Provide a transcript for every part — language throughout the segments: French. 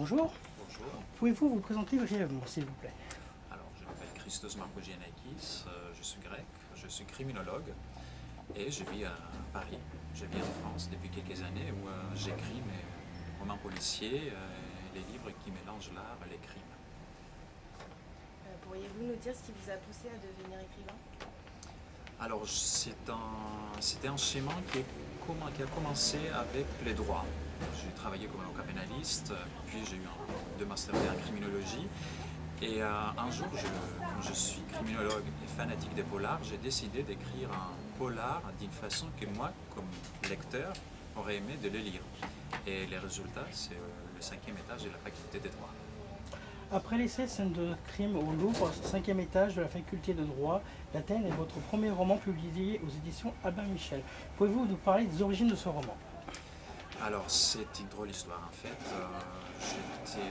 Bonjour, Bonjour, pouvez-vous vous présenter brièvement, s'il vous plaît? alors je m'appelle Christos Markogiannakis, je suis grec, je suis criminologue et je vis à Paris. Je vis en France depuis quelques années où j'écris mes romans policiers, les livres qui mélangent l'art et les crimes. Pourriez-vous nous dire ce qui vous a poussé à devenir écrivain? Alors c'était un schéma qui a commencé avec les droits. J'ai travaillé comme avocat pénaliste, puis j'ai eu deux masters en criminologie. Et un jour, comme je suis criminologue et fanatique des polars, j'ai décidé d'écrire un polar d'une façon que moi, comme lecteur, aurais aimé de le lire. Et les résultats, c'est le cinquième étage de la faculté des droits. Après l'essai Scène de crime au Louvre, cinquième étage de la faculté de droit d'Athènes est votre premier roman publié aux éditions Albin Michel. Pouvez-vous nous parler des origines de ce roman? Alors, c'est une drôle histoire en fait. J'étais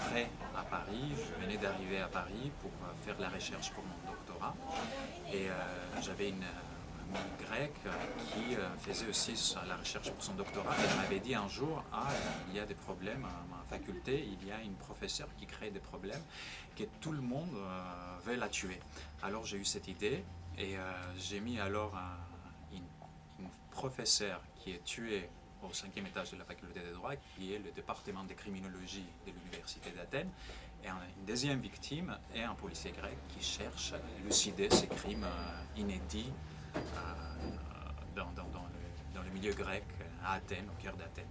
frais à Paris, je venais d'arriver à Paris pour faire la recherche pour mon doctorat. Et j'avais une amie grecque qui faisait aussi la recherche pour son doctorat. Et elle m'avait dit un jour, il y a des problèmes à ma faculté, il y a une professeure qui crée des problèmes, que tout le monde veut la tuer. Alors j'ai eu cette idée et j'ai mis alors une professeure qui est tuée au cinquième étage de la faculté des droits, qui est le département de criminologie de l'université d'Athènes, et une deuxième victime est un policier grec qui cherche à élucider ces crimes inédits dans le milieu grec à Athènes, au cœur d'Athènes.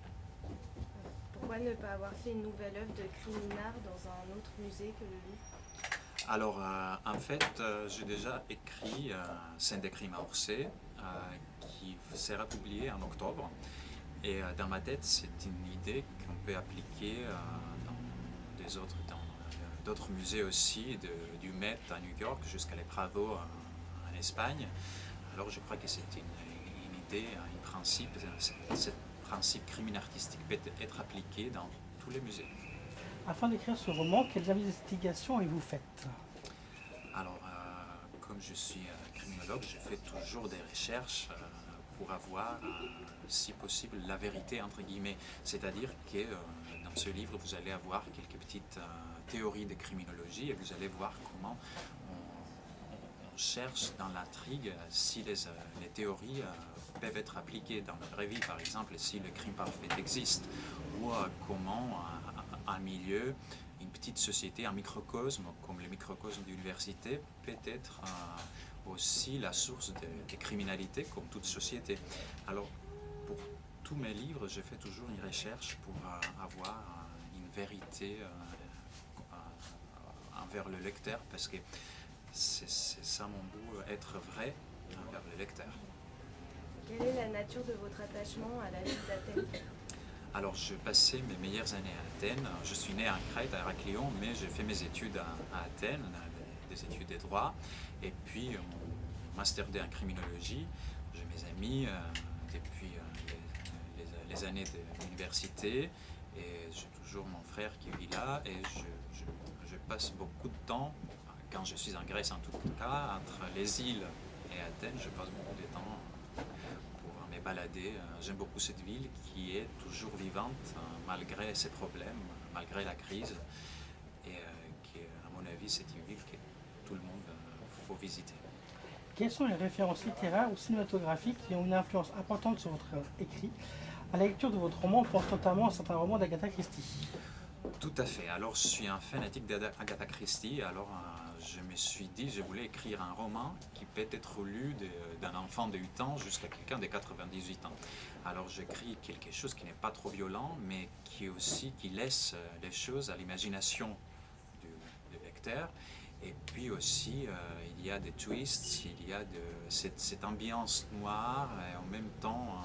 Pourquoi ne pas avoir fait une nouvelle œuvre de criminard dans un autre musée que le Louvre? Alors, en fait, j'ai déjà écrit Scène des crimes à Orsay, qui sera publié en octobre. Et dans ma tête, c'est une idée qu'on peut appliquer dans d'autres musées aussi, du Met à New York jusqu'à les Prado en Espagne. Alors je crois que c'est une idée, un principe, ce principe criminel artistique peut être appliqué dans tous les musées. Afin d'écrire ce roman, quelles investigations avez-vous faites? Alors, comme je suis criminologue, je fais toujours des recherches pour avoir, si possible, la vérité, entre guillemets. C'est-à-dire que dans ce livre, vous allez avoir quelques petites théories de criminologie et vous allez voir comment on cherche dans l'intrigue si les théories peuvent être appliquées dans la vraie vie, par exemple, si le crime parfait existe, ou comment un milieu, une petite société, un microcosme, comme le microcosme d'université, peut être aussi la source de criminalité, comme toute société. Alors, pour tous mes livres, je fais toujours une recherche pour avoir une vérité envers le lecteur, parce que c'est ça mon goût, être vrai envers le lecteur. Quelle est la nature de votre attachement à la ville d'Athènes? Alors, je passais mes meilleures années à Athènes. Je suis né en Crète, à Héraclion, mais j'ai fait mes études à Athènes, des études de droit. Et puis, mon master 2 en criminologie. J'ai mes amis depuis les années de l'université. Et j'ai toujours mon frère qui vit là. Et je passe beaucoup de temps, quand je suis en Grèce en tout cas, entre les îles et Athènes, je passe beaucoup de temps pour me balader. J'aime beaucoup cette ville qui est toujours vivante malgré ses problèmes, malgré la crise. Et qui, à mon avis, c'est une ville que tout le monde faut visiter. Quelles sont les références littéraires ou cinématographiques qui ont une influence importante sur votre écrit? À la lecture de votre roman, on pense notamment à certains romans d'Agatha Christie. Tout à fait. Alors, je suis un fanatique d'Agatha Christie. Alors, je me suis dit, je voulais écrire un roman qui peut être lu d'un enfant de 8 ans jusqu'à quelqu'un de 98 ans. Alors, j'écris quelque chose qui n'est pas trop violent, mais qui laisse les choses à l'imagination du lecteur. Et puis aussi, il y a des twists, il y a cette ambiance noire et en même temps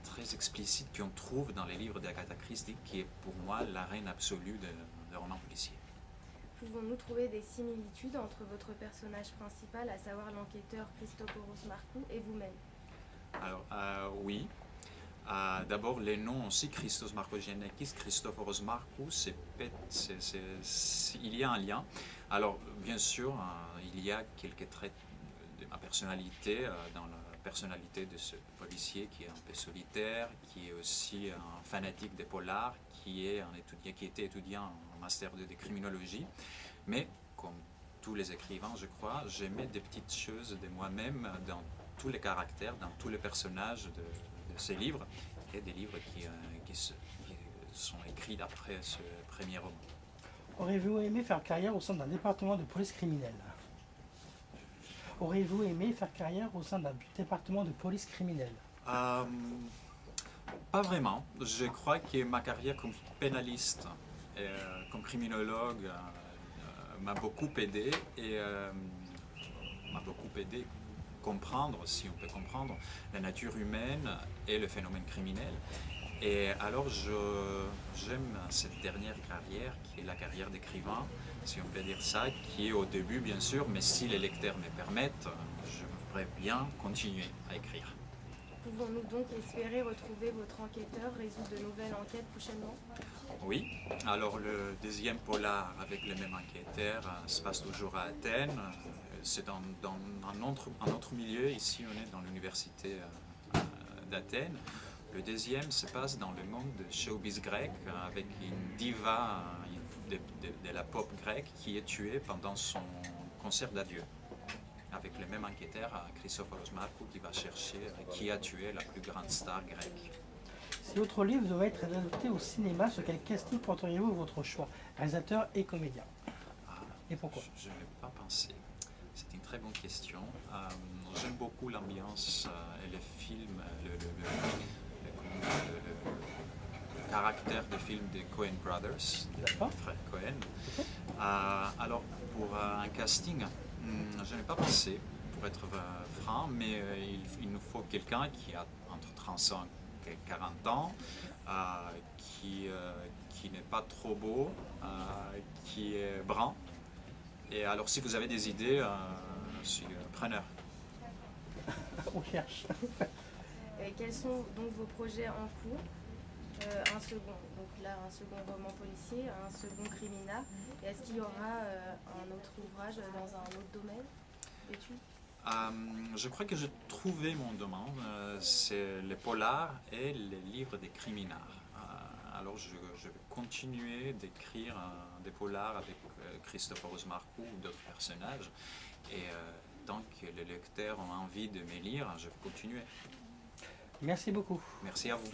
très explicite qu'on trouve dans les livres d'Agatha Christie, qui est pour moi la reine absolue de romans policiers. Pouvons-nous trouver des similitudes entre votre personnage principal, à savoir l'enquêteur Christoforos Markou, et vous-même? Alors, oui. D'abord, les noms aussi, Christos Markogiannakis, Christoforos Markou, il y a un lien. Alors, bien sûr, il y a quelques traits de ma personnalité dans le personnalité de ce policier qui est un peu solitaire, qui est aussi un fanatique des polars, qui était étudiant en master de criminologie. Mais comme tous les écrivains, je crois, j'aimais des petites choses de moi-même dans tous les caractères, dans tous les personnages de ces livres, et des livres qui sont écrits d'après ce premier roman. Auriez-vous aimé faire carrière au sein d'un département de police criminelle? Auriez-vous aimé faire carrière au sein d'un département de police criminelle? Pas vraiment. Je crois que ma carrière comme pénaliste, comme criminologue, m'a beaucoup aidé et m'a beaucoup aidé à comprendre, si on peut comprendre, la nature humaine et le phénomène criminel. Et alors j'aime cette dernière carrière, qui est la carrière d'écrivain, si on peut dire ça, qui est au début bien sûr, mais si les lecteurs me permettent, je voudrais bien continuer à écrire. Pouvons-nous donc espérer retrouver votre enquêteur, résoudre de nouvelles enquêtes prochainement? Oui, alors le deuxième polar avec le même enquêteur se passe toujours à Athènes. C'est dans un autre milieu, ici on est dans l'université d'Athènes. Le deuxième se passe dans le monde de showbiz grec avec une diva de la pop grecque qui est tuée pendant son concert d'adieu. Avec le même enquêteur, Christophoros Markou, qui va chercher qui a tué la plus grande star grecque. Si votre livre devait être adapté au cinéma, sur quel casting porteriez-vous votre choix, réalisateur et comédien? Et pourquoi? Je n'ai pas pensé. C'est une très bonne question. J'aime beaucoup l'ambiance et le film, le caractère des films des Coen Brothers, des frères Coen. Alors, pour un casting, je n'ai pas pensé, pour être franc, mais il nous faut quelqu'un qui a entre 35 et 40 ans, qui n'est pas trop beau, qui est brun. Et alors, si vous avez des idées, je suis preneur. On cherche. Et quels sont donc vos projets en cours? Un second roman policier, un second criminal. Et est-ce qu'il y aura un autre ouvrage dans un autre domaine d'études? Je crois que j'ai trouvé mon domaine, c'est les polars et les livres des criminars. Alors je vais continuer d'écrire des polars avec Christophoros Markou ou d'autres personnages. Et tant que les lecteurs ont envie de me lire, je vais continuer. Merci beaucoup. Merci à vous.